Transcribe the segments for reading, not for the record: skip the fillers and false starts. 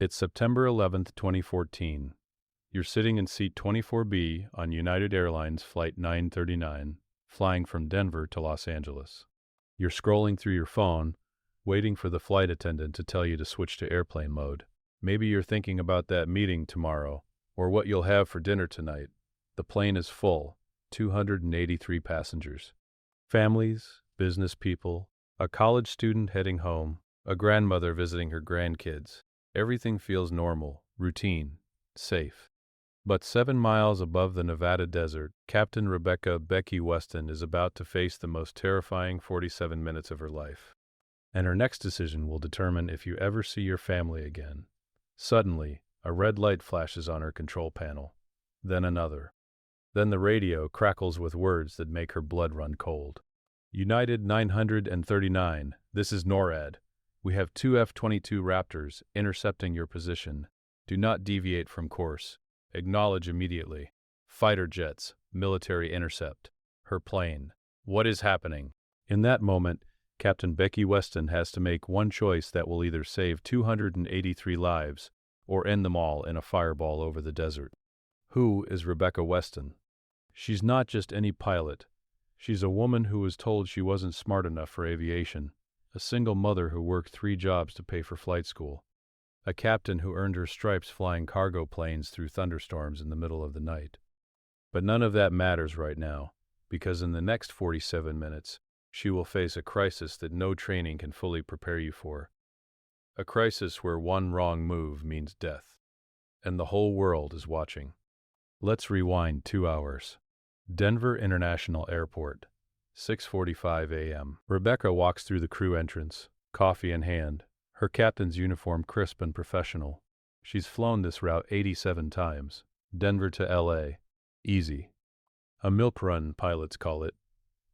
It's September 11th, 2014. You're sitting in seat 24B on United Airlines Flight 939, flying from Denver to Los Angeles. You're scrolling through your phone, waiting for the flight attendant to tell you to switch to airplane mode. Maybe you're thinking about that meeting tomorrow, or what you'll have for dinner tonight. The plane is full, 283 passengers. Families, business people, a college student heading home, a grandmother visiting her grandkids. Everything feels normal, routine, safe. But 7 miles above the Nevada desert, Captain Rebecca "Becky" Weston is about to face the most terrifying 47 minutes of her life. And her next decision will determine if you ever see your family again. Suddenly, a red light flashes on her control panel. Then another. Then the radio crackles with words that make her blood run cold. United 939, this is NORAD. We have 2 F-22 Raptors intercepting your position. Do not deviate from course. Acknowledge immediately. Fighter jets, military intercept. Her plane. What is happening? In that moment, Captain Becky Weston has to make one choice that will either save 283 lives or end them all in a fireball over the desert. Who is Rebecca Weston? She's not just any pilot. She's a woman who was told she wasn't smart enough for aviation. A single mother who worked 3 jobs to pay for flight school. A captain who earned her stripes flying cargo planes through thunderstorms in the middle of the night. But none of that matters right now, because in the next 47 minutes, she will face a crisis that no training can fully prepare you for. A crisis where one wrong move means death. And the whole world is watching. Let's rewind 2 hours. Denver International Airport. 6:45 a.m. Rebecca walks through the crew entrance, coffee in hand, her captain's uniform crisp and professional. She's flown this route 87 times. Denver to LA. Easy. A milk run, pilots call it.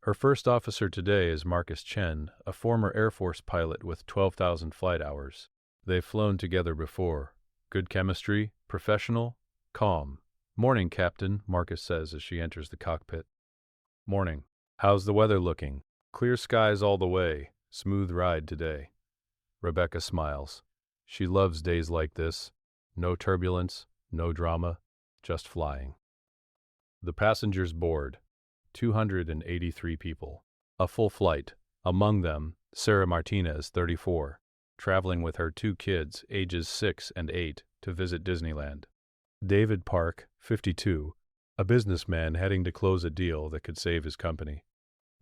Her first officer today is Marcus Chen, a former Air Force pilot with 12,000 flight hours. They've flown together before. Good chemistry, professional, calm. Morning, Captain, Marcus says as she enters the cockpit. Morning. How's the weather looking? Clear skies all the way. Smooth ride today. Rebecca smiles. She loves days like this. No turbulence, no drama, just flying. The passengers board. 283 people. A full flight. Among them, Sarah Martinez, 34, traveling with her 2 kids, ages 6 and 8, to visit Disneyland. David Park, 52, a businessman heading to close a deal that could save his company.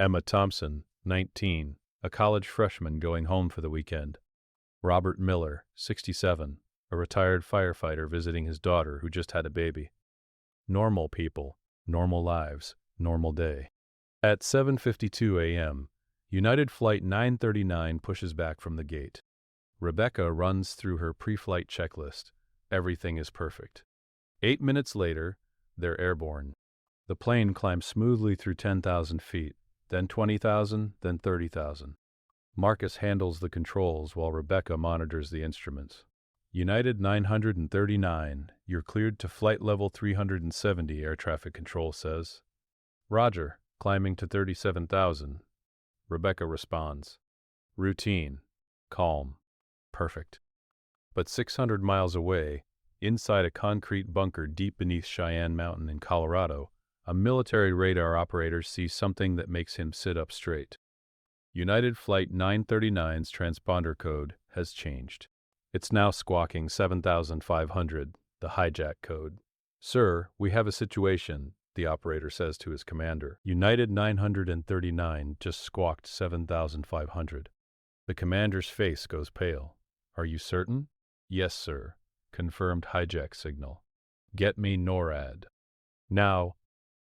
Emma Thompson, 19, a college freshman going home for the weekend. Robert Miller, 67, a retired firefighter visiting his daughter who just had a baby. Normal people, normal lives, normal day. At 7:52 a.m., United Flight 939 pushes back from the gate. Rebecca runs through her pre-flight checklist. Everything is perfect. 8 minutes later, they're airborne. The plane climbs smoothly through 10,000 feet, then 20,000, then 30,000. Marcus handles the controls while Rebecca monitors the instruments. United 939, you're cleared to flight level 370, air traffic control says. Roger, climbing to 37,000. Rebecca responds. Routine. Calm. Perfect. But 600 miles away, inside a concrete bunker deep beneath Cheyenne Mountain in Colorado, a military radar operator sees something that makes him sit up straight. United Flight 939's transponder code has changed. It's now squawking 7,500, the hijack code. Sir, we have a situation, the operator says to his commander. United 939 just squawked 7,500. The commander's face goes pale. Are you certain? Yes, sir. Confirmed hijack signal. Get me NORAD. Now,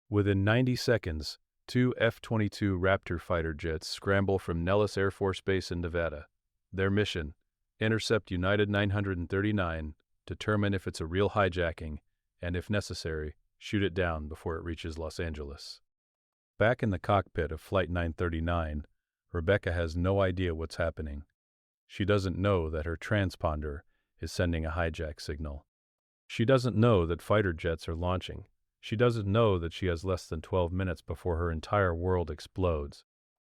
within 90 seconds, 2 F-22 Raptor fighter jets scramble from Nellis Air Force Base in Nevada. Their mission: intercept United 939, determine if it's a real hijacking, and if necessary, shoot it down before it reaches Los Angeles. Back in the cockpit of Flight 939, Rebecca has no idea what's happening. She doesn't know that her transponder is sending a hijack signal. She doesn't know that fighter jets are launching. She doesn't know that she has less than 12 minutes before her entire world explodes.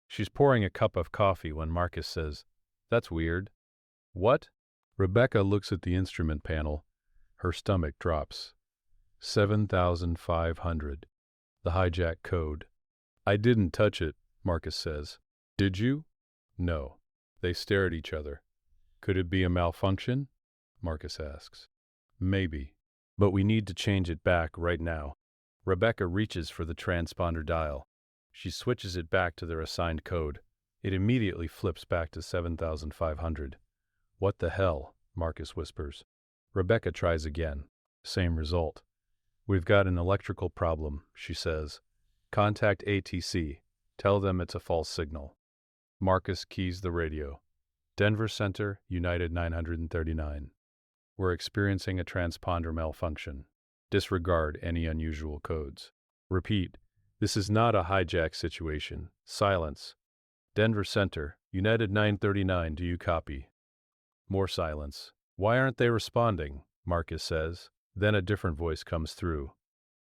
She's pouring a cup of coffee when Marcus says, "That's weird." "What?" Rebecca looks at the instrument panel. Her stomach drops. 7,500. The hijack code. I didn't touch it, Marcus says. Did you? No. They stare at each other. Could it be a malfunction? Marcus asks. Maybe. But we need to change it back right now. Rebecca reaches for the transponder dial. She switches it back to their assigned code. It immediately flips back to 7,500. What the hell? Marcus whispers. Rebecca tries again. Same result. We've got an electrical problem, she says. Contact ATC. Tell them it's a false signal. Marcus keys the radio. Denver Center, United 939. We're experiencing a transponder malfunction. Disregard any unusual codes. Repeat. This is not a hijack situation. Silence. Denver Center, United 939, do you copy? More silence. Why aren't they responding? Marcus says. Then a different voice comes through.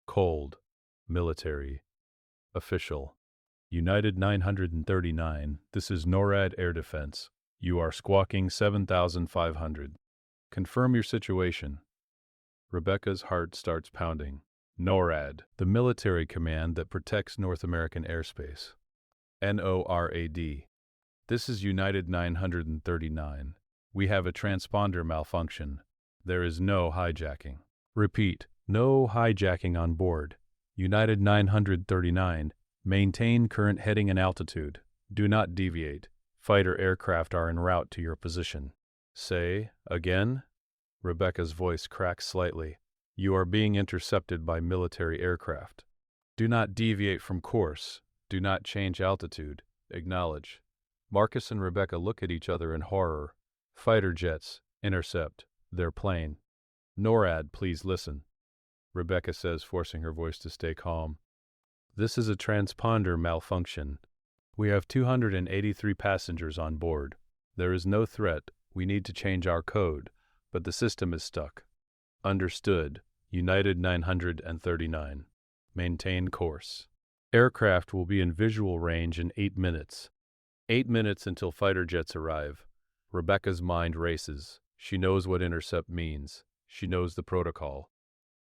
Cold. Military. Official. United 939, this is NORAD Air Defense. You are squawking 7,500. Confirm your situation. Rebecca's heart starts pounding. NORAD, the military command that protects North American airspace. NORAD. This is United 939. We have a transponder malfunction. There is no hijacking. Repeat, no hijacking on board. United 939. Maintain current heading and altitude. Do not deviate. Fighter aircraft are en route to your position. Say, again? Rebecca's voice cracks slightly. You are being intercepted by military aircraft. Do not deviate from course. Do not change altitude. Acknowledge. Marcus and Rebecca look at each other in horror. Fighter jets. Intercept. Their plane. NORAD, please listen. Rebecca says, forcing her voice to stay calm. This is a transponder malfunction. We have 283 passengers on board. There is no threat. We need to change our code, but the system is stuck. Understood. United 939. Maintain course. Aircraft will be in visual range in 8 minutes. 8 minutes until fighter jets arrive. Rebecca's mind races. She knows what intercept means. She knows the protocol.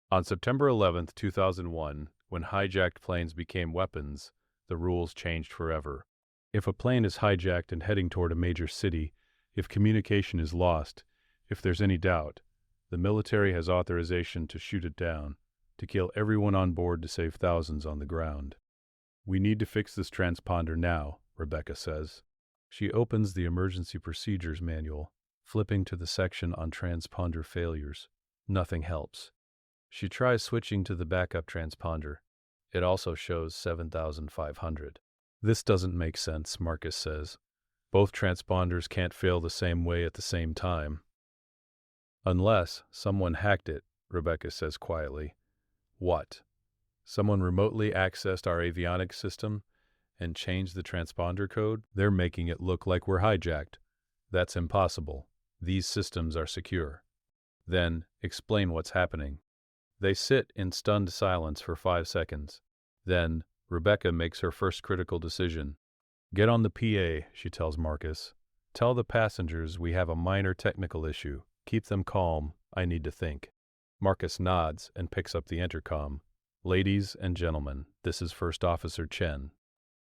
On September 11, 2001, when hijacked planes became weapons, the rules changed forever. If a plane is hijacked and heading toward a major city, if communication is lost, if there's any doubt, the military has authorization to shoot it down, to kill everyone on board to save thousands on the ground. We need to fix this transponder now, Rebecca says. She opens the emergency procedures manual, flipping to the section on transponder failures. Nothing helps. She tries switching to the backup transponder. It also shows 7,500. This doesn't make sense, Marcus says. Both transponders can't fail the same way at the same time. Unless someone hacked it, Rebecca says quietly. What? Someone remotely accessed our avionics system and changed the transponder code? They're making it look like we're hijacked. That's impossible. These systems are secure. Then, explain what's happening. They sit in stunned silence for 5 seconds. Then, Rebecca makes her first critical decision. Get on the PA, she tells Marcus. Tell the passengers we have a minor technical issue. Keep them calm. I need to think. Marcus nods and picks up the intercom. Ladies and gentlemen, this is First Officer Chen.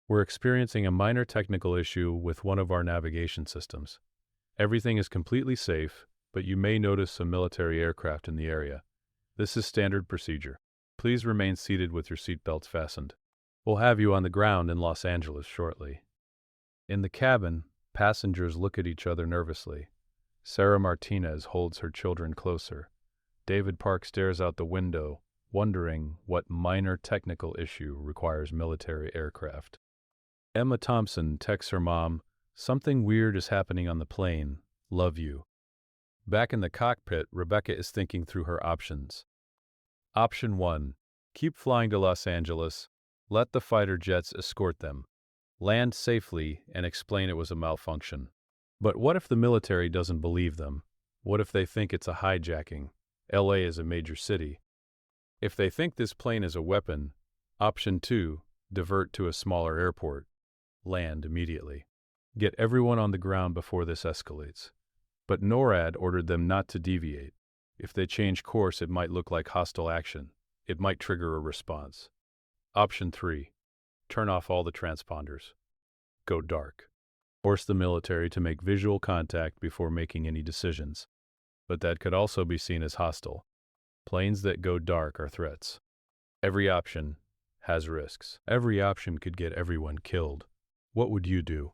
We're experiencing a minor technical issue with one of our navigation systems. Everything is completely safe, but you may notice some military aircraft in the area. This is standard procedure. Please remain seated with your seatbelts fastened. We'll have you on the ground in Los Angeles shortly. In the cabin, passengers look at each other nervously. Sarah Martinez holds her children closer. David Park stares out the window, wondering what minor technical issue requires military aircraft. Emma Thompson texts her mom, "Something weird is happening on the plane. Love you." Back in the cockpit, Rebecca is thinking through her options. Option 1. Keep flying to Los Angeles. Let the fighter jets escort them. Land safely and explain it was a malfunction. But what if the military doesn't believe them? What if they think it's a hijacking? LA is a major city. If they think this plane is a weapon, option 2, divert to a smaller airport. Land immediately. Get everyone on the ground before this escalates. But NORAD ordered them not to deviate. If they change course, it might look like hostile action. It might trigger a response. Option 3. Turn off all the transponders. Go dark. Force the military to make visual contact before making any decisions. But that could also be seen as hostile. Planes that go dark are threats. Every option has risks. Every option could get everyone killed. What would you do?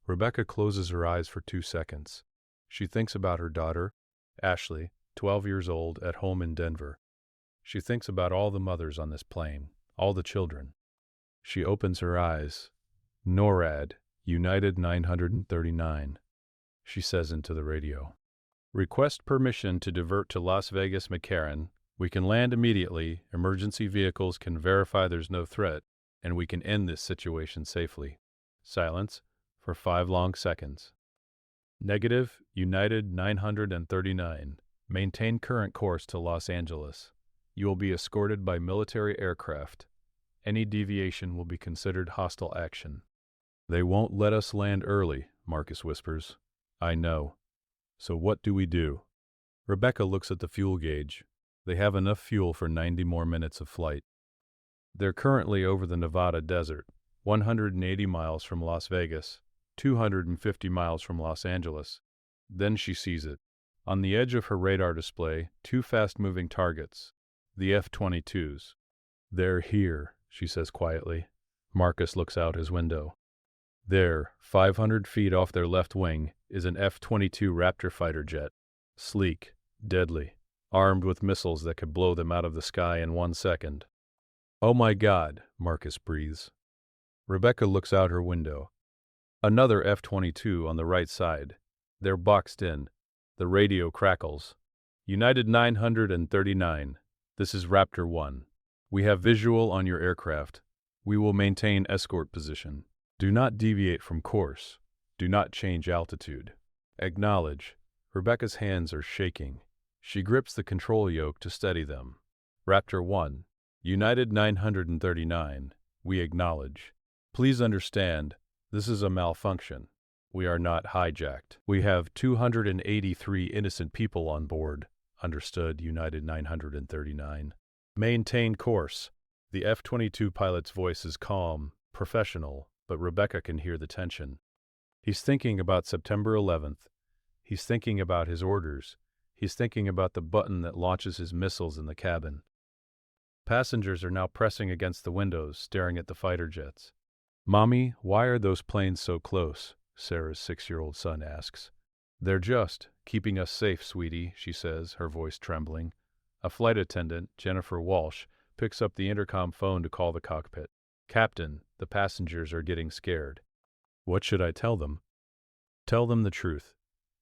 Rebecca closes her eyes for 2 seconds. She thinks about her daughter, Ashley, 12 years old, at home in Denver. She thinks about all the mothers on this plane, all the children. She opens her eyes. NORAD, United 939, she says into the radio. Request permission to divert to Las Vegas McCarran. We can land immediately, emergency vehicles can verify there's no threat, and we can end this situation safely. Silence for 5 long seconds. Negative, United 939. Maintain current course to Los Angeles. You will be escorted by military aircraft. Any deviation will be considered hostile action. They won't let us land early, Marcus whispers. I know. So what do we do? Rebecca looks at the fuel gauge. They have enough fuel for 90 more minutes of flight. They're currently over the Nevada desert, 180 miles from Las Vegas, 250 miles from Los Angeles. Then she sees it. On the edge of her radar display, 2 fast-moving targets, the F-22s. They're here, she says quietly. Marcus looks out his window. There, 500 feet off their left wing, is an F-22 Raptor fighter jet. Sleek, deadly, armed with missiles that could blow them out of the sky in 1 second. Oh my God, Marcus breathes. Rebecca looks out her window. Another F-22 on the right side. They're boxed in. The radio crackles. United 939. This is Raptor 1. We have visual on your aircraft. We will maintain escort position. Do not deviate from course. Do not change altitude. Acknowledge. Rebecca's hands are shaking. She grips the control yoke to steady them. Raptor 1. United 939. We acknowledge. Please understand, this is a malfunction. We are not hijacked. We have 283 innocent people on board. Understood, United 939. Maintain course. The F-22 pilot's voice is calm, professional, but Rebecca can hear the tension. He's thinking about September 11th. He's thinking about his orders. He's thinking about the button that launches his missiles in the cabin. Passengers are now pressing against the windows, staring at the fighter jets. Mommy, why are those planes so close? Sarah's 6-year-old son asks. They're just keeping us safe, sweetie, she says, her voice trembling. A flight attendant, Jennifer Walsh, picks up the intercom phone to call the cockpit. Captain, the passengers are getting scared. What should I tell them? Tell them the truth,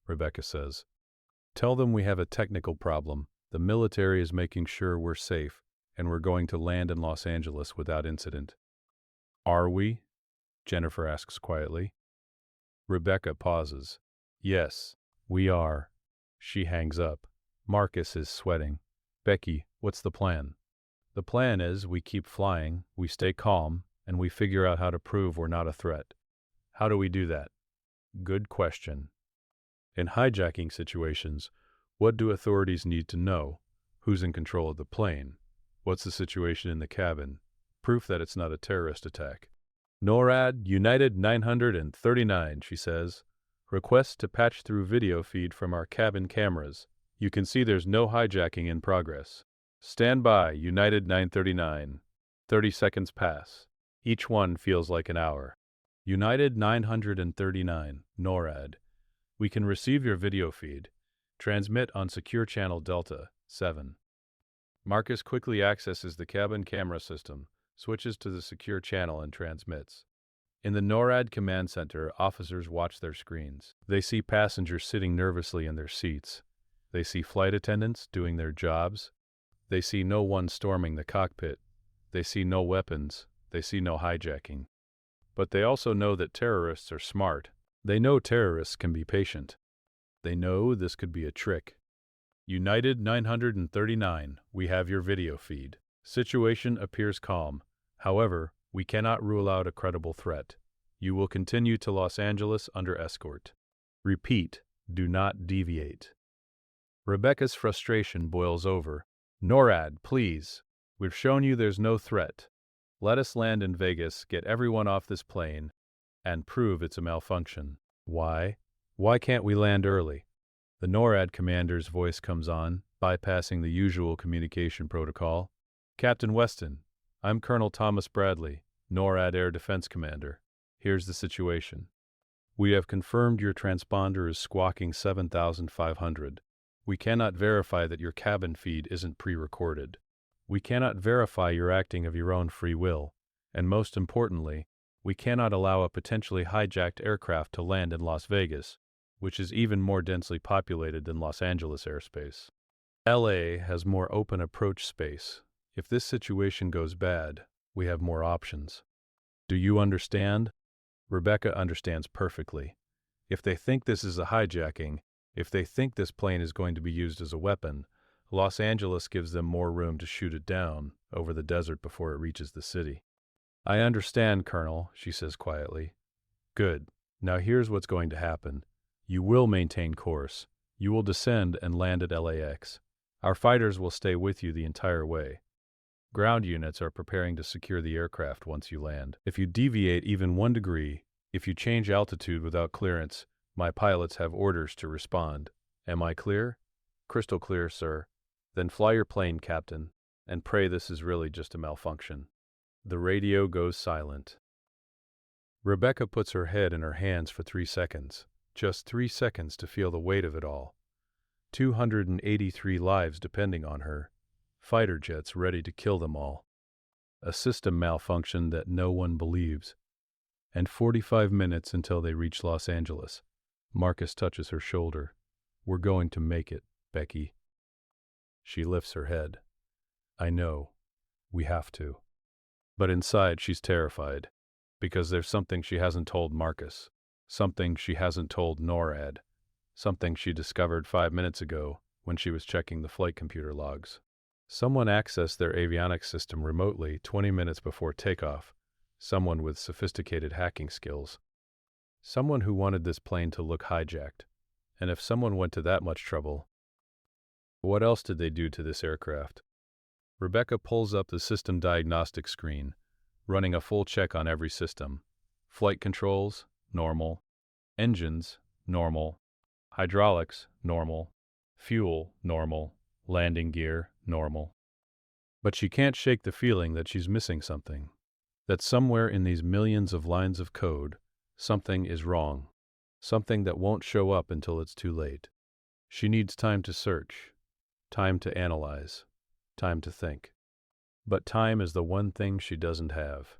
Rebecca says. Tell them we have a technical problem. The military is making sure we're safe, and we're going to land in Los Angeles without incident. Are we? Jennifer asks quietly. Rebecca pauses. Yes, we are. She hangs up. Marcus is sweating. Becky, what's the plan? The plan is we keep flying, we stay calm, and we figure out how to prove we're not a threat. How do we do that? Good question. In hijacking situations, what do authorities need to know? Who's in control of the plane? What's the situation in the cabin? Proof that it's not a terrorist attack. NORAD, United 939, she says. Request to patch through video feed from our cabin cameras. You can see there's no hijacking in progress. Stand by, United 939. 30 seconds pass. Each one feels like an hour. United 939, NORAD. We can receive your video feed. Transmit on Secure Channel Delta 7. Marcus quickly accesses the cabin camera system, switches to the secure channel and transmits. In the NORAD command center, officers watch their screens. They see passengers sitting nervously in their seats. They see flight attendants doing their jobs. They see no one storming the cockpit. They see no weapons. They see no hijacking. But they also know that terrorists are smart. They know terrorists can be patient. They know this could be a trick. United 939, we have your video feed. Situation appears calm. However, we cannot rule out a credible threat. You will continue to Los Angeles under escort. Repeat, Do not deviate. Rebecca's frustration boils over. NORAD, please. We've shown you there's no threat. Let us land in Vegas, get everyone off this plane, and prove it's a malfunction. Why? Why can't we land early? The NORAD commander's voice comes on, bypassing the usual communication protocol. Captain Weston, I'm Colonel Thomas Bradley, NORAD Air Defense Commander. Here's the situation. We have confirmed your transponder is squawking 7,500. We cannot verify that your cabin feed isn't pre-recorded. We cannot verify you're acting of your own free will. And most importantly, we cannot allow a potentially hijacked aircraft to land in Las Vegas, which is even more densely populated than Los Angeles airspace. LA has more open approach space. If this situation goes bad, we have more options. Do you understand? Rebecca understands perfectly. If they think this is a hijacking, if they think this plane is going to be used as a weapon, Los Angeles gives them more room to shoot it down over the desert before it reaches the city. I understand, Colonel, she says quietly. Good. Now here's what's going to happen. You will maintain course. You will descend and land at LAX. Our fighters will stay with you the entire way. Ground units are preparing to secure the aircraft once you land. If you deviate even 1 degree, if you change altitude without clearance, my pilots have orders to respond. Am I clear? Crystal clear, sir. Then fly your plane, Captain, and pray this is really just a malfunction. The radio goes silent. Rebecca puts her head in her hands for 3 seconds. Just 3 seconds to feel the weight of it all. 283 lives depending on her. Fighter jets ready to kill them all. A system malfunction that no one believes. And 45 minutes until they reach Los Angeles. Marcus touches her shoulder. We're going to make it, Becky. She lifts her head. I know. We have to. But inside she's terrified. Because there's something she hasn't told Marcus. Something she hasn't told NORAD. Something she discovered 5 minutes ago when she was checking the flight computer logs. Someone accessed their avionics system remotely 20 minutes before takeoff. Someone with sophisticated hacking skills. Someone who wanted this plane to look hijacked. And if someone went to that much trouble, what else did they do to this aircraft? Rebecca pulls up the system diagnostic screen, running a full check on every system. Flight controls, normal. Engines, normal. Hydraulics, normal. Fuel, normal. Landing gear, normal. But she can't shake the feeling that she's missing something. That somewhere in these millions of lines of code, something is wrong. Something that won't show up until it's too late. She needs time to search. Time to analyze. Time to think. But time is the one thing she doesn't have.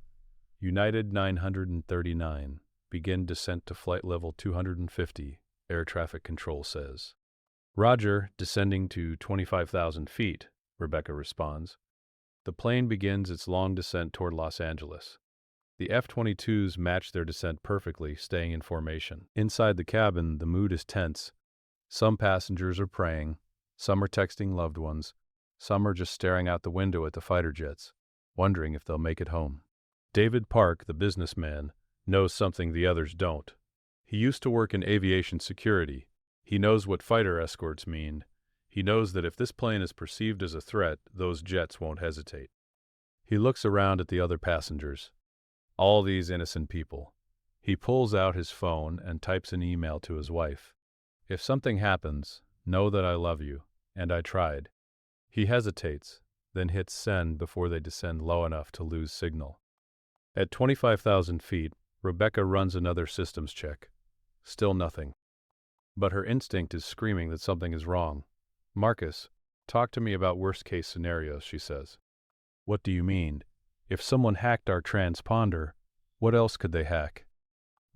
United 939. Begin descent to flight level 250, air traffic control says. Roger, descending to 25,000 feet, Rebecca responds. The plane begins its long descent toward Los Angeles. The F-22s match their descent perfectly, staying in formation. Inside the cabin, the mood is tense. Some passengers are praying. Some are texting loved ones. Some are just staring out the window at the fighter jets, wondering if they'll make it home. David Park, the businessman, knows something the others don't. He used to work in aviation security. He knows what fighter escorts mean. He knows that if this plane is perceived as a threat, those jets won't hesitate. He looks around at the other passengers. All these innocent people. He pulls out his phone and types an email to his wife. If something happens, know that I love you, and I tried. He hesitates, then hits send before they descend low enough to lose signal. At 25,000 feet, Rebecca runs another systems check. Still nothing. But her instinct is screaming that something is wrong. Marcus, talk to me about worst-case scenarios, she says. What do you mean? If someone hacked our transponder, what else could they hack?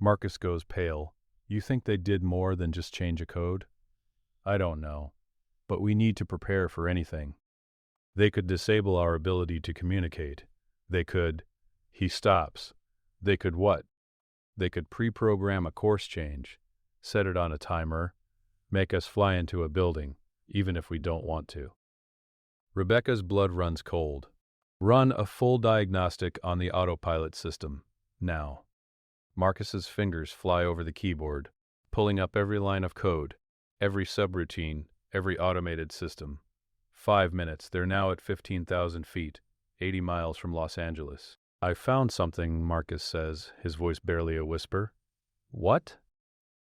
Marcus goes pale. You think they did more than just change a code? I don't know. But we need to prepare for anything. They could disable our ability to communicate. They could... He stops. They could what? They could pre-program a course change, set it on a timer, make us fly into a building, even if we don't want to. Rebecca's blood runs cold. Run a full diagnostic on the autopilot system, now. Marcus's fingers fly over the keyboard, pulling up every line of code, Every subroutine, every automated system. 5 minutes, they're now at 15,000 feet, 80 miles from Los Angeles. I found something, Marcus says, his voice barely a whisper. What?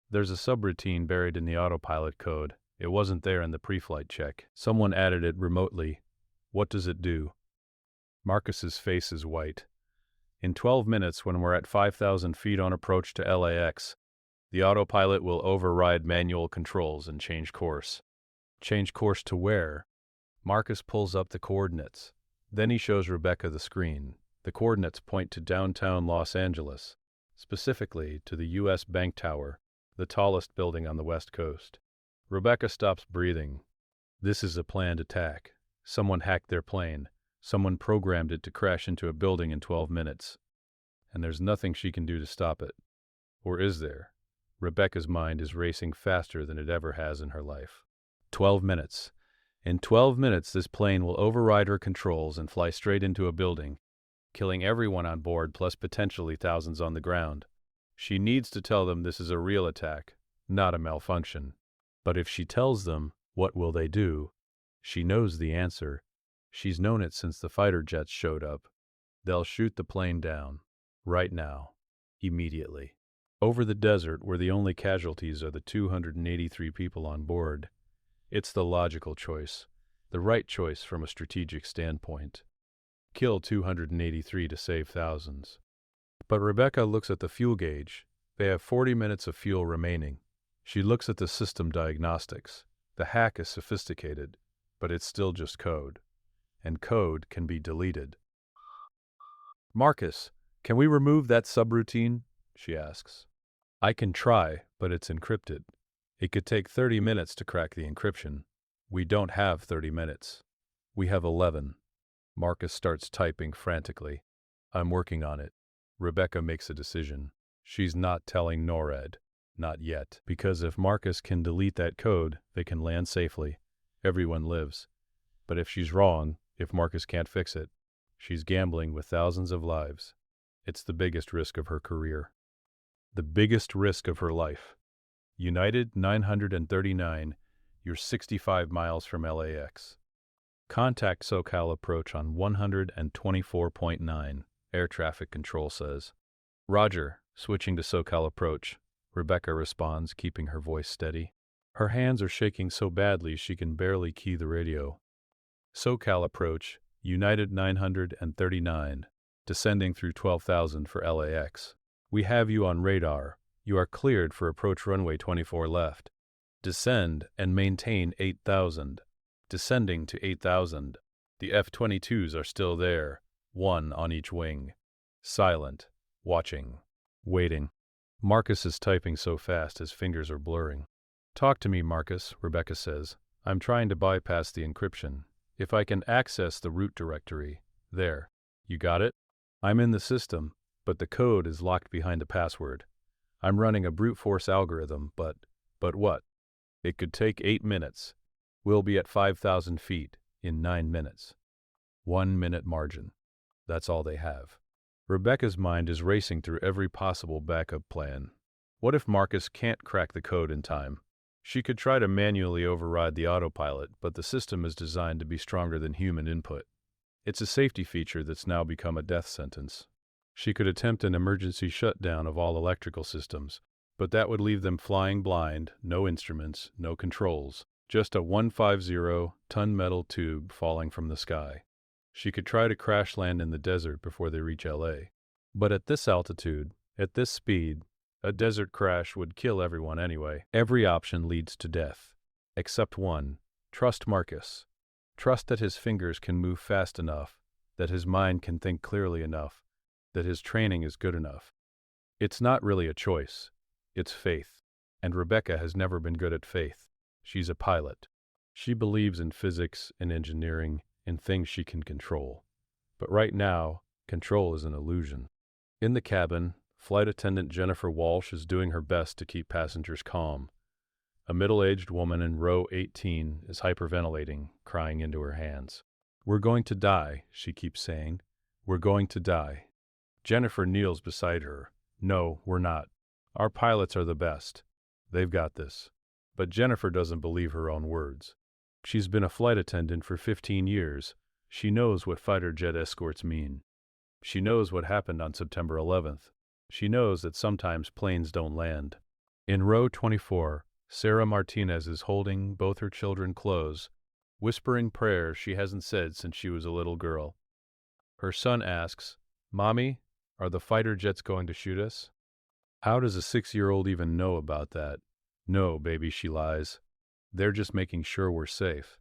There's a subroutine buried in the autopilot code. It wasn't there in the pre-flight check. Someone added it remotely. What does it do? Marcus's face is white. In 12 minutes, when we're at 5,000 feet on approach to LAX, the autopilot will override manual controls and change course. Change course to where? Marcus pulls up the coordinates. Then he shows Rebecca the screen. The coordinates point to downtown Los Angeles, specifically to the U.S. Bank Tower, the tallest building on the West Coast. Rebecca stops breathing. This is a planned attack. Someone hacked their plane. Someone programmed it to crash into a building in 12 minutes. And there's nothing she can do to stop it. Or is there? Rebecca's mind is racing faster than it ever has in her life. 12 minutes. In 12 minutes, this plane will override her controls and fly straight into a building, killing everyone on board plus potentially thousands on the ground. She needs to tell them this is a real attack, not a malfunction. But if she tells them, what will they do? She knows the answer. She's known it since the fighter jets showed up. They'll shoot the plane down. Right now. Immediately. Over the desert, where the only casualties are the 283 people on board. It's the logical choice. The right choice from a strategic standpoint. Kill 283 to save thousands. But Rebecca looks at the fuel gauge. They have 40 minutes of fuel remaining. She looks at the system diagnostics. The hack is sophisticated, but it's still just code. And code can be deleted. Marcus, can we remove that subroutine? She asks. I can try, but it's encrypted. It could take 30 minutes to crack the encryption. We don't have 30 minutes. We have 11. Marcus starts typing frantically. I'm working on it. Rebecca makes a decision. She's not telling NORAD. Not yet. Because if Marcus can delete that code, they can land safely. Everyone lives. But if she's wrong, if Marcus can't fix it, she's gambling with thousands of lives. It's the biggest risk of her career. The biggest risk of her life. United 939, you're 65 miles from LAX. Contact SoCal approach on 124.9, air traffic control says. Roger, switching to SoCal approach. Rebecca responds, keeping her voice steady. Her hands are shaking so badly she can barely key the radio. SoCal approach, United 939, descending through 12,000 for LAX. We have you on radar. You are cleared for approach runway 24 left. Descend and maintain 8,000. Descending to 8,000. The F-22s are still there, one on each wing. Silent. Watching. Waiting. Marcus is typing so fast his fingers are blurring. Talk to me, Marcus, Rebecca says. I'm trying to bypass the encryption. If I can access the root directory. There. You got it? I'm in the system, but the code is locked behind a password. I'm running a brute force algorithm, but what? It could take 8 minutes. We'll be at 5,000 feet in 9 minutes. 1 minute margin. That's all they have. Rebecca's mind is racing through every possible backup plan. What if Marcus can't crack the code in time? She could try to manually override the autopilot, but the system is designed to be stronger than human input. It's a safety feature that's now become a death sentence. She could attempt an emergency shutdown of all electrical systems, but that would leave them flying blind, no instruments, no controls, just a 150-ton metal tube falling from the sky. She could try to crash land in the desert before they reach LA. But at this altitude, at this speed, a desert crash would kill everyone anyway. Every option leads to death. Except one. Trust Marcus. Trust that his fingers can move fast enough, that his mind can think clearly enough, that his training is good enough. It's not really a choice. It's faith. And Rebecca has never been good at faith. She's a pilot. She believes in physics and engineering, in things she can control. But right now, control is an illusion. In the cabin, flight attendant Jennifer Walsh is doing her best to keep passengers calm. A middle-aged woman in row 18 is hyperventilating, crying into her hands. We're going to die, she keeps saying. We're going to die. Jennifer kneels beside her. No, we're not. Our pilots are the best. They've got this. But Jennifer doesn't believe her own words. She's been a flight attendant for 15 years. She knows what fighter jet escorts mean. She knows what happened on September 11th. She knows that sometimes planes don't land. In row 24, Sarah Martinez is holding both her children close, whispering prayers she hasn't said since she was a little girl. Her son asks, "Mommy, are the fighter jets going to shoot us?" How does a 6-year-old even know about that? No, baby, she lies. They're just making sure we're safe.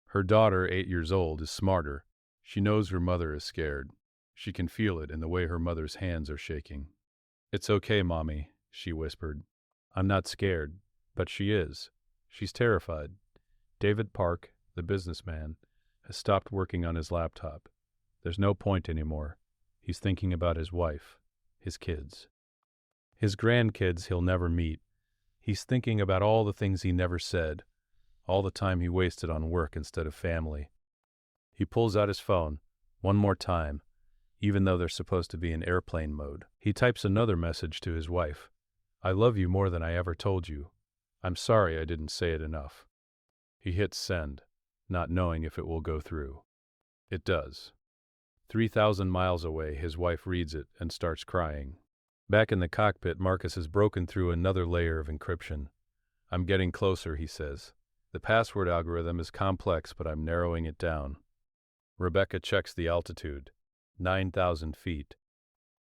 Her daughter, 8 years old, is smarter. She knows her mother is scared. She can feel it in the way her mother's hands are shaking. "It's okay, Mommy," she whispered. "I'm not scared." But she is. She's terrified. David Park, the businessman, has stopped working on his laptop. There's no point anymore. He's thinking about his wife, his kids, his grandkids he'll never meet. He's thinking about all the things he never said, all the time he wasted on work instead of family. He pulls out his phone, one more time, even though they're supposed to be in airplane mode. He types another message to his wife. "I love you more than I ever told you. I'm sorry I didn't say it enough." He hits send, not knowing if it will go through. It does. 3,000 miles away, his wife reads it and starts crying. Back in the cockpit, Marcus has broken through another layer of encryption. "I'm getting closer," he says. "The password algorithm is complex, but I'm narrowing it down." Rebecca checks the altitude, 9,000 feet.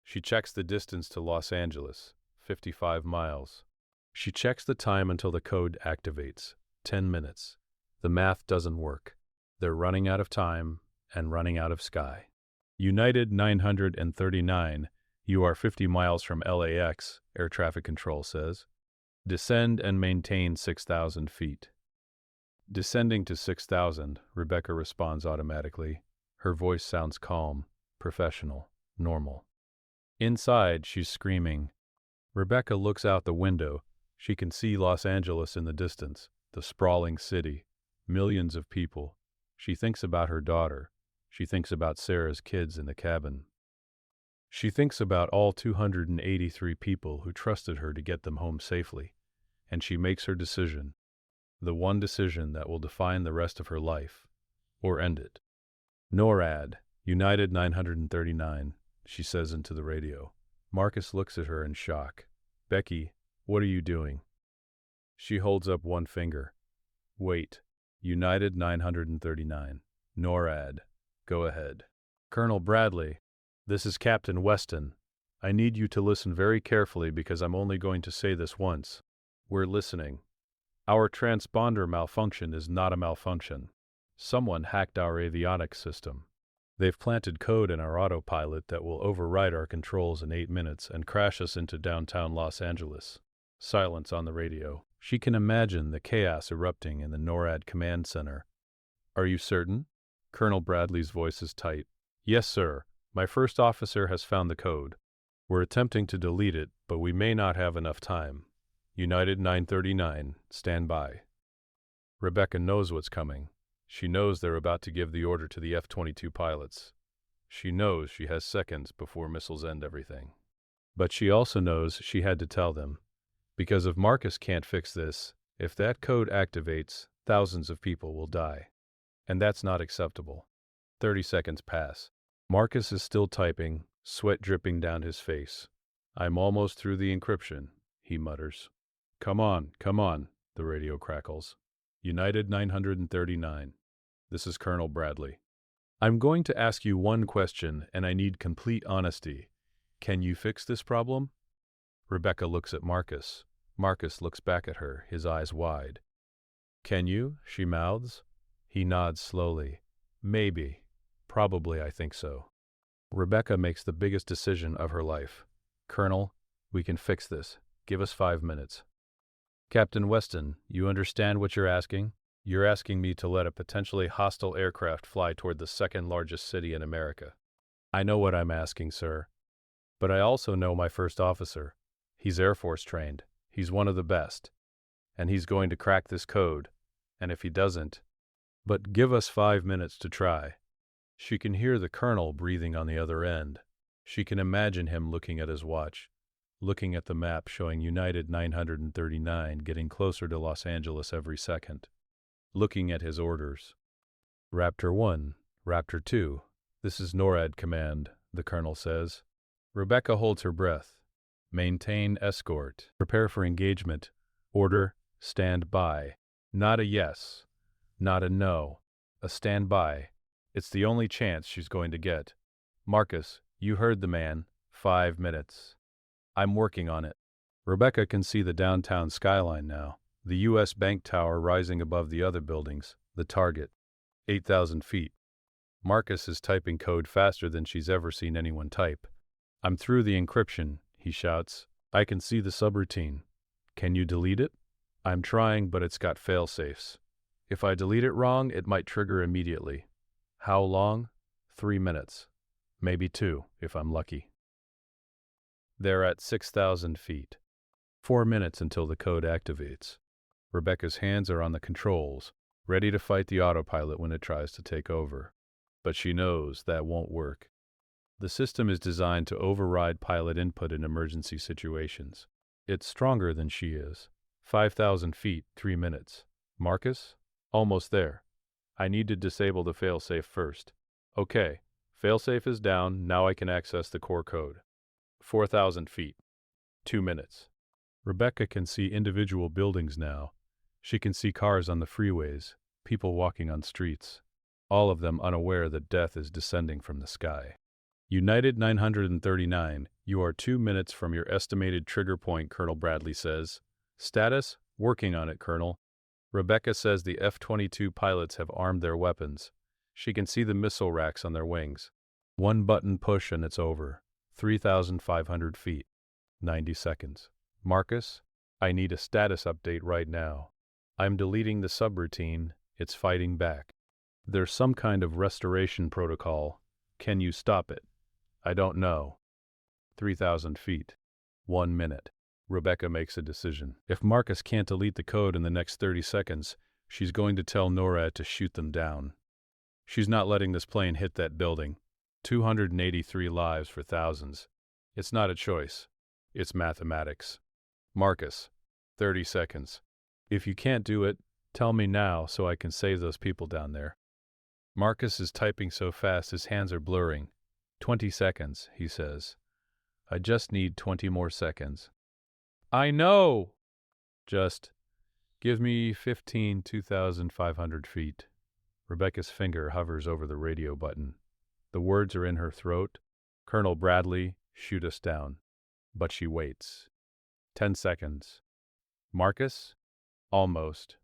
She checks the distance to Los Angeles, 55 miles. She checks the time until the code activates, 10 minutes. The math doesn't work. They're running out of time and running out of sky. United 939, you are 50 miles from LAX, air traffic control says. Descend and maintain 6,000 feet. Descending to 6,000, Rebecca responds automatically. Her voice sounds calm, professional, normal. Inside, she's screaming. Rebecca looks out the window. She can see Los Angeles in the distance, the sprawling city, millions of people. She thinks about her daughter. She thinks about Sarah's kids in the cabin. She thinks about all 283 people who trusted her to get them home safely. And she makes her decision, the one decision that will define the rest of her life, or end it. "NORAD, United 939, she says into the radio. Marcus looks at her in shock. "Becky, what are you doing?" She holds up one finger. "Wait, United 939, NORAD, go ahead." "Colonel Bradley, this is Captain Weston. I need you to listen very carefully because I'm only going to say this once. We're listening. Our transponder malfunction is not a malfunction. Someone hacked our avionics system. They've planted code in our autopilot that will override our controls in 8 minutes and crash us into downtown Los Angeles." Silence on the radio. She can imagine the chaos erupting in the NORAD command center. "Are you certain?" Colonel Bradley's voice is tight. "Yes, sir. My first officer has found the code. We're attempting to delete it, but we may not have enough time. United 939, stand by." Rebecca knows what's coming. She knows they're about to give the order to the F-22 pilots. She knows she has seconds before missiles end everything. But she also knows she had to tell them. Because if Marcus can't fix this, if that code activates, thousands of people will die. And that's not acceptable. 30 seconds pass. Marcus is still typing, sweat dripping down his face. "I'm almost through the encryption," he mutters. Come on, the radio crackles. "United 939. This is Colonel Bradley. I'm going to ask you one question, and I need complete honesty. Can you fix this problem?" Rebecca looks at Marcus. Marcus looks back at her, his eyes wide. "Can you?" she mouths. He nods slowly. "Maybe. Probably, I think so." Rebecca makes the biggest decision of her life. "Colonel, we can fix this. Give us 5 minutes." "Captain Weston, you understand what you're asking? You're asking me to let a potentially hostile aircraft fly toward the second largest city in America." "I know what I'm asking, sir. But I also know my first officer. He's Air Force trained. He's one of the best. And he's going to crack this code. And if he doesn't..." "But give us 5 minutes to try." She can hear the colonel breathing on the other end. She can imagine him looking at his watch. looking at the map showing United 939 getting closer to Los Angeles every second. Looking at his orders. Raptor 1, Raptor 2. This is NORAD command, the colonel says. Rebecca holds her breath. Maintain escort. Prepare for engagement. Order, stand by. Not a yes. Not a no. A stand by. It's the only chance she's going to get. Marcus, you heard the man. 5 minutes. I'm working on it. Rebecca can see the downtown skyline now. The U.S. Bank Tower rising above the other buildings. The target. 8,000 feet. Marcus is typing code faster than she's ever seen anyone type. I'm through the encryption, he shouts. I can see the subroutine. Can you delete it? I'm trying, but it's got fail-safes. If I delete it wrong, it might trigger immediately. How long? 3 minutes. Maybe 2, if I'm lucky. They're at 6,000 feet. 4 minutes until the code activates. Rebecca's hands are on the controls, ready to fight the autopilot when it tries to take over. But she knows that won't work. The system is designed to override pilot input in emergency situations. It's stronger than she is. 5,000 feet, 3 minutes. Marcus? Almost there. I need to disable the failsafe first. Okay, failsafe is down, now I can access the core code. 4,000 feet. 2 minutes. Rebecca can see individual buildings now. She can see cars on the freeways, people walking on streets, all of them unaware that death is descending from the sky. United 939, you are 2 minutes from your estimated trigger point, Colonel Bradley says. Status? Working on it, Colonel. Rebecca says the F-22 pilots have armed their weapons. She can see the missile racks on their wings. 1 button push and it's over. 3,500 feet. 90 seconds. Marcus, I need a status update right now. I'm deleting the subroutine. It's fighting back. There's some kind of restoration protocol. Can you stop it? I don't know. 3,000 feet. 1 minute. Rebecca makes a decision. If Marcus can't delete the code in the next 30 seconds, she's going to tell NORAD to shoot them down. She's not letting this plane hit that building. 283 lives for thousands. It's not a choice. It's mathematics. Marcus, 30 seconds. If you can't do it, tell me now so I can save those people down there. Marcus is typing so fast his hands are blurring. 20 seconds, he says. I just need 20 more seconds. I know! Just give me 2,500 feet. Rebecca's finger hovers over the radio button. The words are in her throat. Colonel Bradley, shoot us down. But she waits. 10 seconds. Marcus? Almost.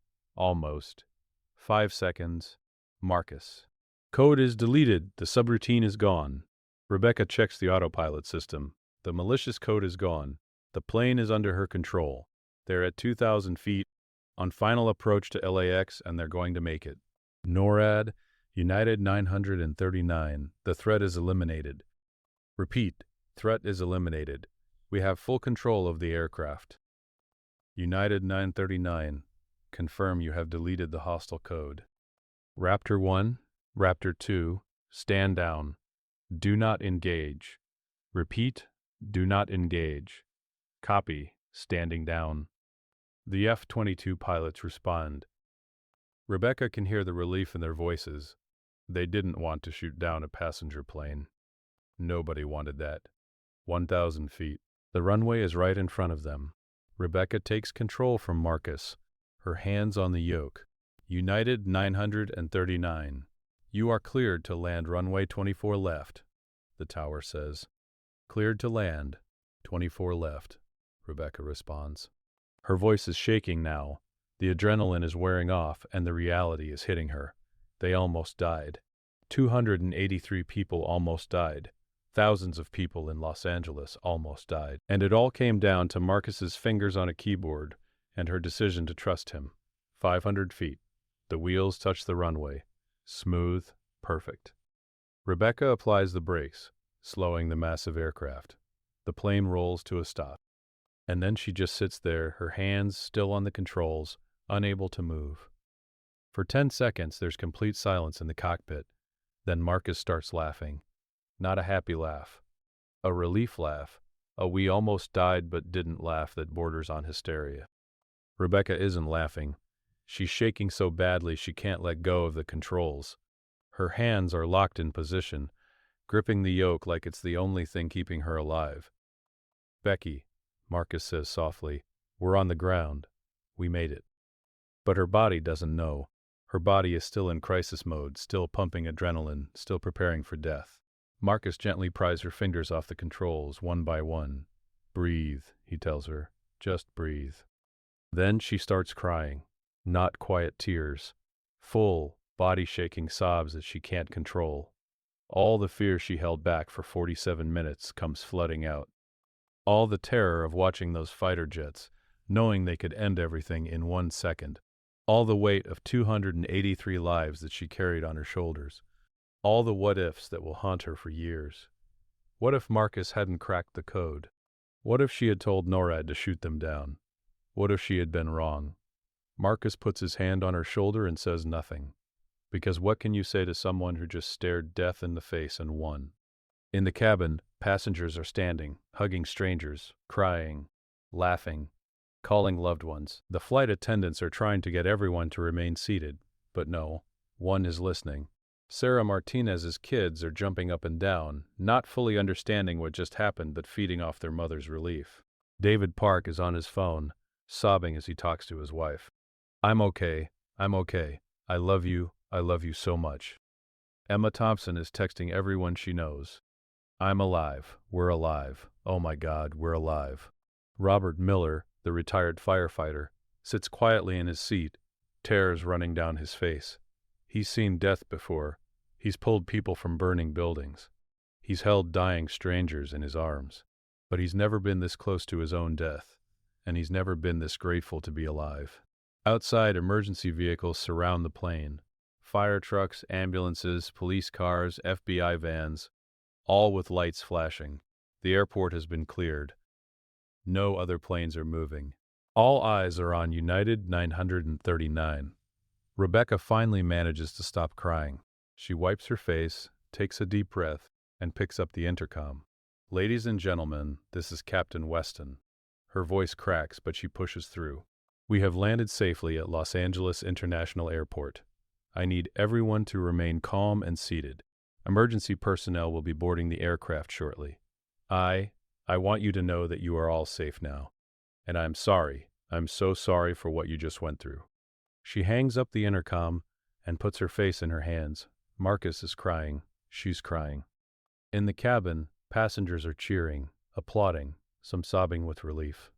5 seconds. Marcus. Code is deleted. The subroutine is gone. Rebecca checks the autopilot system. The malicious code is gone. The plane is under her control. They're at 2,000 feet, on final approach to LAX, and they're going to make it. NORAD, United 939. The threat is eliminated. Repeat, threat is eliminated. We have full control of the aircraft. United 939. Confirm you have deleted the hostile code. Raptor 1, Raptor 2, stand down. Do not engage. Repeat, do not engage. Copy, standing down. The F-22 pilots respond. Rebecca can hear the relief in their voices. They didn't want to shoot down a passenger plane. Nobody wanted that. 1,000 feet. The runway is right in front of them. Rebecca takes control from Marcus, her hands on the yoke. United 939. You are cleared to land runway 24 left, the tower says. Cleared to land. 24 left, Rebecca responds. Her voice is shaking now. The adrenaline is wearing off and the reality is hitting her. They almost died. 283 people almost died. Thousands of people in Los Angeles almost died. And it all came down to Marcus's fingers on a keyboard and her decision to trust him. 500 feet. The wheels touch the runway. Smooth, perfect. Rebecca applies the brakes, slowing the massive aircraft. The plane rolls to a stop. And then she just sits there, her hands still on the controls, unable to move. For 10 seconds, there's complete silence in the cockpit. Then Marcus starts laughing. Not a happy laugh. A relief laugh. A "we almost died but didn't" laugh that borders on hysteria. Rebecca isn't laughing. She's shaking so badly she can't let go of the controls. Her hands are locked in position, gripping the yoke like it's the only thing keeping her alive. "Becky," Marcus says softly, "we're on the ground. We made it." But her body doesn't know. Her body is still in crisis mode, still pumping adrenaline, still preparing for death. Marcus gently pries her fingers off the controls, one by one. "Breathe," he tells her. "Just breathe." Then she starts crying. Not quiet tears. Full, body-shaking sobs that she can't control. All the fear she held back for 47 minutes comes flooding out. All the terror of watching those fighter jets, knowing they could end everything in 1 second. All the weight of 283 lives that she carried on her shoulders. All the what-ifs that will haunt her for years. What if Marcus hadn't cracked the code? What if she had told NORAD to shoot them down? What if she had been wrong? Marcus puts his hand on her shoulder and says nothing. Because what can you say to someone who just stared death in the face and won? In the cabin, passengers are standing, hugging strangers, crying, laughing, calling loved ones. The flight attendants are trying to get everyone to remain seated, but no, one is listening. Sarah Martinez's kids are jumping up and down, not fully understanding what just happened but feeding off their mother's relief. David Park is on his phone, sobbing as he talks to his wife. I'm okay. I love you so much." Emma Thompson is texting everyone she knows. "I'm alive. We're alive. Oh my God, we're alive." Robert Miller, the retired firefighter, sits quietly in his seat, tears running down his face. He's seen death before. He's pulled people from burning buildings. He's held dying strangers in his arms. But he's never been this close to his own death, and he's never been this grateful to be alive. Outside, emergency vehicles surround the plane. Fire trucks, ambulances, police cars, FBI vans, all with lights flashing. The airport has been cleared. No other planes are moving. All eyes are on United 939. Rebecca finally manages to stop crying. She wipes her face, takes a deep breath, and picks up the intercom. "Ladies and gentlemen, this is Captain Weston." Her voice cracks, but she pushes through. "We have landed safely at Los Angeles International Airport. I need everyone to remain calm and seated. Emergency personnel will be boarding the aircraft shortly. I want you to know that you are all safe now. And I'm sorry. I'm so sorry for what you just went through." She hangs up the intercom and puts her face in her hands. Marcus is crying. She's crying. In the cabin, passengers are cheering, applauding, some sobbing with relief.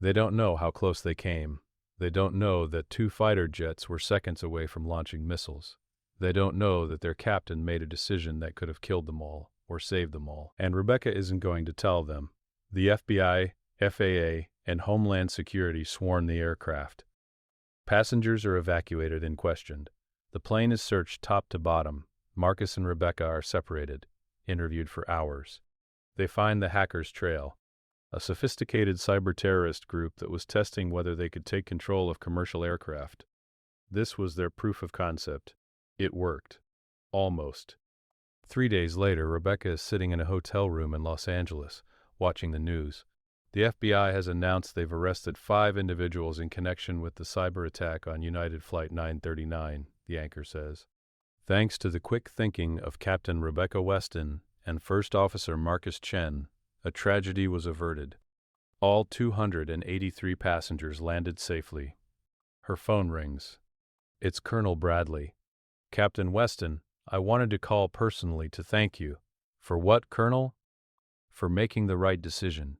They don't know how close they came. They don't know that 2 fighter jets were seconds away from launching missiles. They don't know that their captain made a decision that could have killed them all, or saved them all. And Rebecca isn't going to tell them. The FBI, FAA, and Homeland Security swarm the aircraft. Passengers are evacuated and questioned. The plane is searched top to bottom. Marcus and Rebecca are separated, interviewed for hours. They find the hackers' trail, a sophisticated cyber-terrorist group that was testing whether they could take control of commercial aircraft. This was their proof of concept. It worked. Almost. 3 days later, Rebecca is sitting in a hotel room in Los Angeles, watching the news. The FBI has announced they've arrested 5 individuals in connection with the cyber attack on United Flight 939, the anchor says. Thanks to the quick thinking of Captain Rebecca Weston and First Officer Marcus Chen, a tragedy was averted. All 283 passengers landed safely. Her phone rings. It's Colonel Bradley. "Captain Weston, I wanted to call personally to thank you." "For what, Colonel?" "For making the right decision.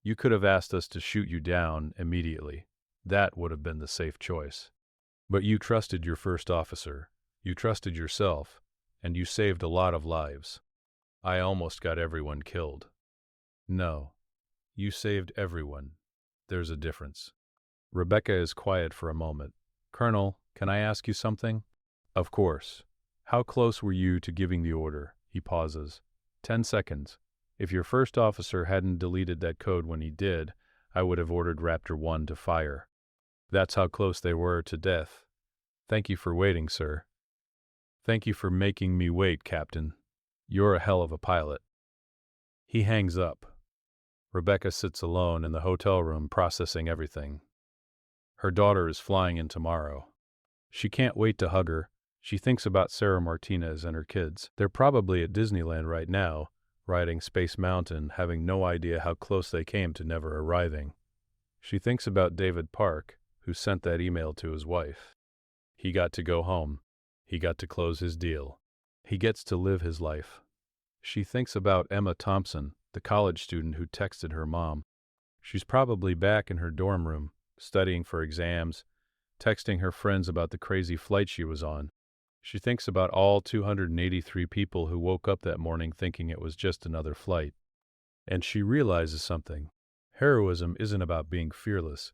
You could have asked us to shoot you down immediately. That would have been the safe choice. But you trusted your first officer, you trusted yourself, and you saved a lot of lives. I almost got everyone killed." "No, you saved everyone. There's a difference." Rebecca is quiet for a moment. "Colonel, can I ask you something?" "Of course. How close were you to giving the order?" He pauses. 10 seconds. "If your first officer hadn't deleted that code when he did, I would have ordered Raptor 1 to fire. That's how close they were to death. Thank you for waiting, sir." "Thank you for making me wait, Captain. You're a hell of a pilot." He hangs up. Rebecca sits alone in the hotel room processing everything. Her daughter is flying in tomorrow. She can't wait to hug her. She thinks about Sarah Martinez and her kids. They're probably at Disneyland right now, riding Space Mountain, having no idea how close they came to never arriving. She thinks about David Park, who sent that email to his wife. He got to go home. He got to close his deal. He gets to live his life. She thinks about Emma Thompson, the college student who texted her mom. She's probably back in her dorm room, studying for exams, texting her friends about the crazy flight she was on. She thinks about all 283 people who woke up that morning thinking it was just another flight. And she realizes something. Heroism isn't about being fearless.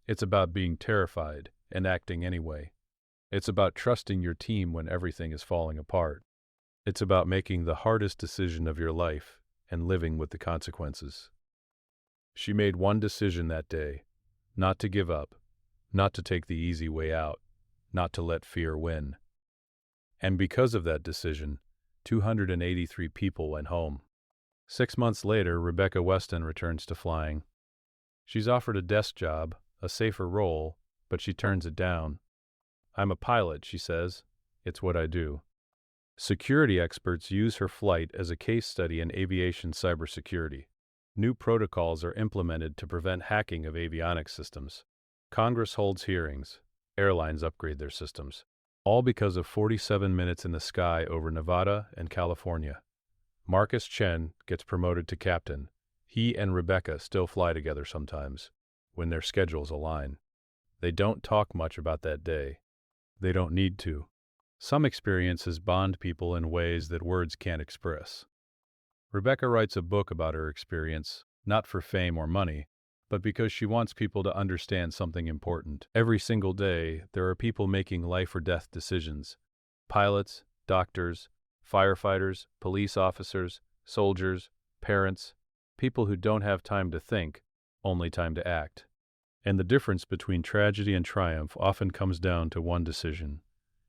It's about being terrified and acting anyway. It's about trusting your team when everything is falling apart. It's about making the hardest decision of your life and living with the consequences. She made one decision that day: not to give up, not to take the easy way out, not to let fear win. And because of that decision, 283 people went home. 6 months later, Rebecca Weston returns to flying. She's offered a desk job, a safer role, but she turns it down. "I'm a pilot," she says. "It's what I do." Security experts use her flight as a case study in aviation cybersecurity. New protocols are implemented to prevent hacking of avionics systems. Congress holds hearings. Airlines upgrade their systems. All because of 47 minutes in the sky over Nevada and California. Marcus Chen gets promoted to captain. He and Rebecca still fly together sometimes, when their schedules align. They don't talk much about that day. They don't need to. Some experiences bond people in ways that words can't express. Rebecca writes a book about her experience, not for fame or money, but because she wants people to understand something important. Every single day, there are people making life or death decisions. Pilots, doctors, firefighters, police officers, soldiers, parents, people who don't have time to think, only time to act. And the difference between tragedy and triumph often comes down to one decision,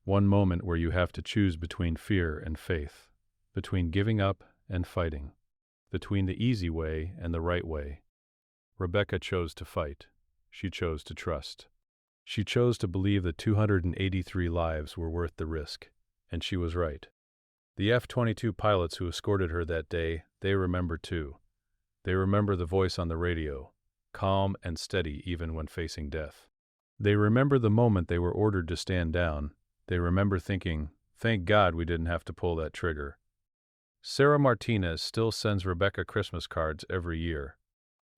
one moment where you have to choose between fear and faith, between giving up and fighting, between the easy way and the right way. Rebecca chose to fight. She chose to trust. She chose to believe that 283 lives were worth the risk, and she was right. The F-22 pilots who escorted her that day, they remember too. They remember the voice on the radio, calm and steady even when facing death. They remember the moment they were ordered to stand down. They remember thinking, "Thank God we didn't have to pull that trigger." Sarah Martinez still sends Rebecca Christmas cards every year.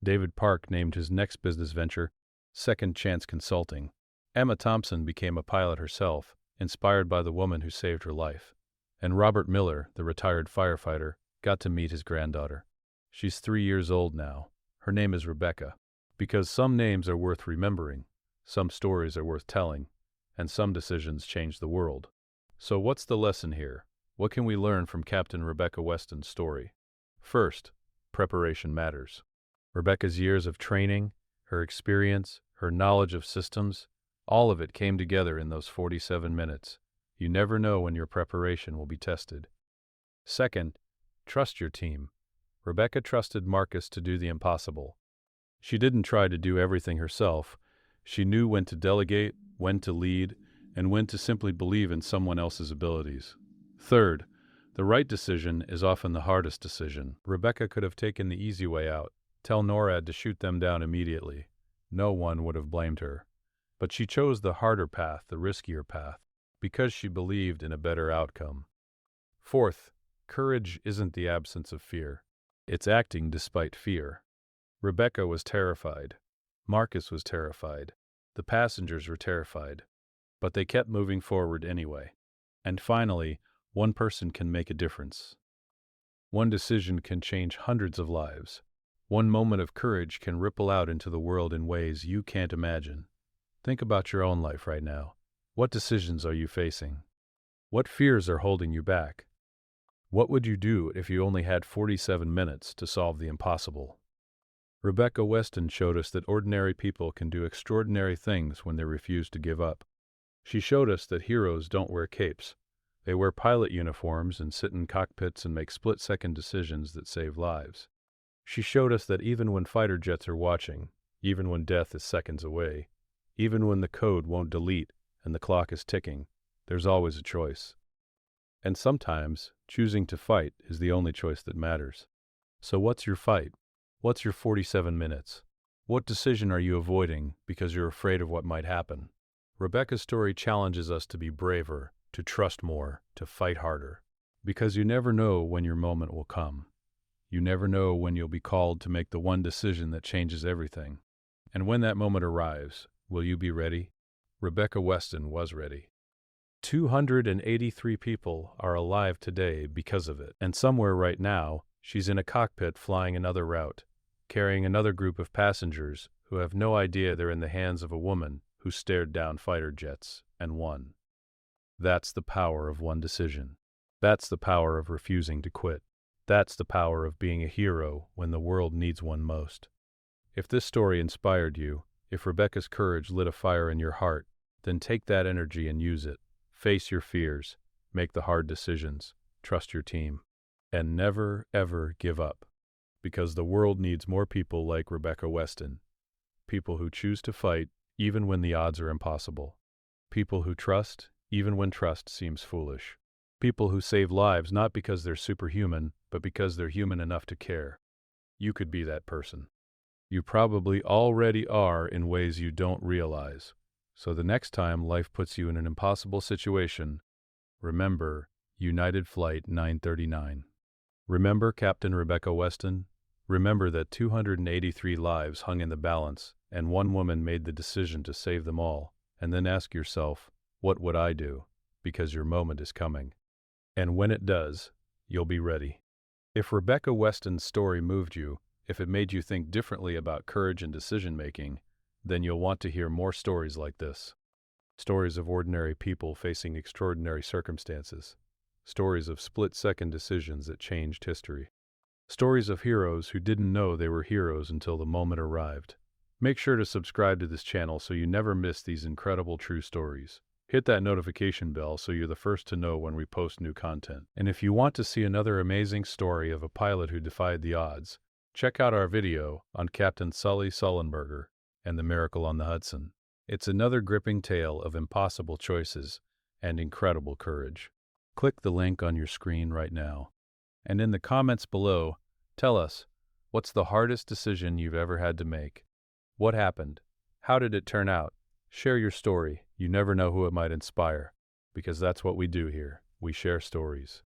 David Park named his next business venture Second Chance Consulting. Emma Thompson became a pilot herself, inspired by the woman who saved her life. And Robert Miller, the retired firefighter, got to meet his granddaughter. She's 3 years old now. Her name is Rebecca. Because some names are worth remembering, some stories are worth telling, and some decisions change the world. So what's the lesson here? What can we learn from Captain Rebecca Weston's story? First, preparation matters. Rebecca's years of training, her experience, her knowledge of systems, all of it came together in those 47 minutes. You never know when your preparation will be tested. Second, trust your team. Rebecca trusted Marcus to do the impossible. She didn't try to do everything herself. She knew when to delegate, when to lead, and when to simply believe in someone else's abilities. Third, the right decision is often the hardest decision. Rebecca could have taken the easy way out, tell NORAD to shoot them down immediately. No one would have blamed her. But she chose the harder path, the riskier path, because she believed in a better outcome. Fourth, courage isn't the absence of fear. It's acting despite fear. Rebecca was terrified. Marcus was terrified. The passengers were terrified. But they kept moving forward anyway. And finally, one person can make a difference. One decision can change hundreds of lives. One moment of courage can ripple out into the world in ways you can't imagine. Think about your own life right now. What decisions are you facing? What fears are holding you back? What would you do if you only had 47 minutes to solve the impossible? Rebecca Weston showed us that ordinary people can do extraordinary things when they refuse to give up. She showed us that heroes don't wear capes. They wear pilot uniforms and sit in cockpits and make split-second decisions that save lives. She showed us that even when fighter jets are watching, even when death is seconds away, even when the code won't delete and the clock is ticking, there's always a choice. And sometimes, choosing to fight is the only choice that matters. So what's your fight? What's your 47 minutes? What decision are you avoiding because you're afraid of what might happen? Rebecca's story challenges us to be braver, to trust more, to fight harder. Because you never know when your moment will come. You never know when you'll be called to make the one decision that changes everything. And when that moment arrives, will you be ready? Rebecca Weston was ready. 283 people are alive today because of it. And somewhere right now, she's in a cockpit flying another route, carrying another group of passengers who have no idea they're in the hands of a woman who stared down fighter jets and won. That's the power of one decision. That's the power of refusing to quit. That's the power of being a hero when the world needs one most. If this story inspired you, if Rebecca's courage lit a fire in your heart, then take that energy and use it. Face your fears, make the hard decisions, trust your team, and never, ever give up. Because the world needs more people like Rebecca Weston. People who choose to fight even when the odds are impossible. People who trust even when trust seems foolish. People who save lives not because they're superhuman, but because they're human enough to care. You could be that person. You probably already are in ways you don't realize. So the next time life puts you in an impossible situation, remember United Flight 939. Remember Captain Rebecca Weston? Remember that 283 lives hung in the balance, and one woman made the decision to save them all, and then ask yourself, what would I do? Because your moment is coming. And when it does, you'll be ready. If Rebecca Weston's story moved you, if it made you think differently about courage and decision-making, then you'll want to hear more stories like this. Stories of ordinary people facing extraordinary circumstances. Stories of split-second decisions that changed history. Stories of heroes who didn't know they were heroes until the moment arrived. Make sure to subscribe to this channel so you never miss these incredible true stories. Hit that notification bell so you're the first to know when we post new content. And if you want to see another amazing story of a pilot who defied the odds, check out our video on Captain Sully Sullenberger and the Miracle on the Hudson. It's another gripping tale of impossible choices and incredible courage. Click the link on your screen right now. And in the comments below, tell us, what's the hardest decision you've ever had to make? What happened? How did it turn out? Share your story. You never know who it might inspire. Because that's what we do here. We share stories.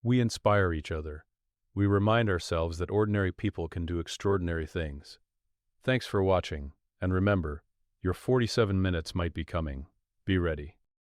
We inspire each other. We remind ourselves that ordinary people can do extraordinary things. Thanks for watching. And remember, your 47 minutes might be coming. Be ready.